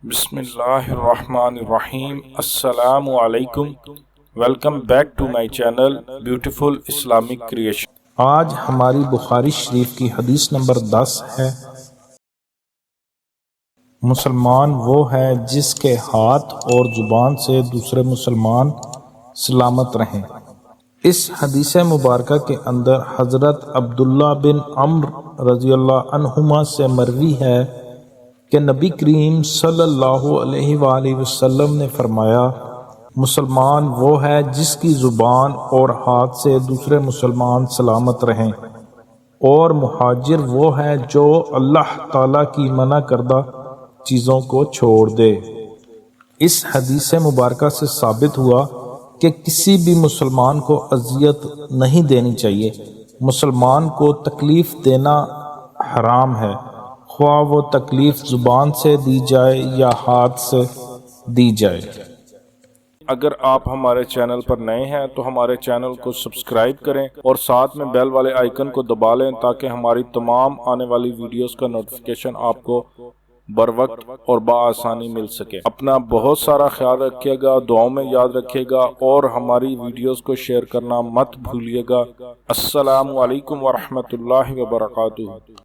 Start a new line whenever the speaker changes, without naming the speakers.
بسم اللہ الرحمن الرحیم۔ السلام علیکم، welcome back to my channel beautiful Islamic creation. آج ہماری بخاری شریف کی حدیث نمبر 10 ہے۔ مسلمان وہ ہے جس کے ہاتھ اور زبان سے دوسرے مسلمان سلامت رہیں۔ اس حدیث مبارکہ کے اندر حضرت عبداللہ بن عمرو رضی اللہ عنہما سے مروی ہے کہ نبی کریم صلی اللہ علیہ وآلہ وسلم نے فرمایا، مسلمان وہ ہے جس کی زبان اور ہاتھ سے دوسرے مسلمان سلامت رہیں، اور مہاجر وہ ہے جو اللہ تعالیٰ کی منع کردہ چیزوں کو چھوڑ دے۔ اس حدیث مبارکہ سے ثابت ہوا کہ کسی بھی مسلمان کو اذیت نہیں دینی چاہیے۔ مسلمان کو تکلیف دینا حرام ہے، خواہ وہ تکلیف زبان سے دی جائے یا ہاتھ سے دی جائے۔ اگر آپ ہمارے چینل پر نئے ہیں تو ہمارے چینل کو سبسکرائب کریں اور ساتھ میں بیل والے آئیکن کو دبا لیں تاکہ ہماری تمام آنے والی ویڈیوز کا نوٹیفیکیشن آپ کو بر وقت اور بآسانی مل سکے۔ اپنا بہت سارا خیال رکھیے گا، دعاؤں میں یاد رکھیے گا اور ہماری ویڈیوز کو شیئر کرنا مت بھولیے گا۔ السلام علیکم ورحمۃ اللہ وبرکاتہ۔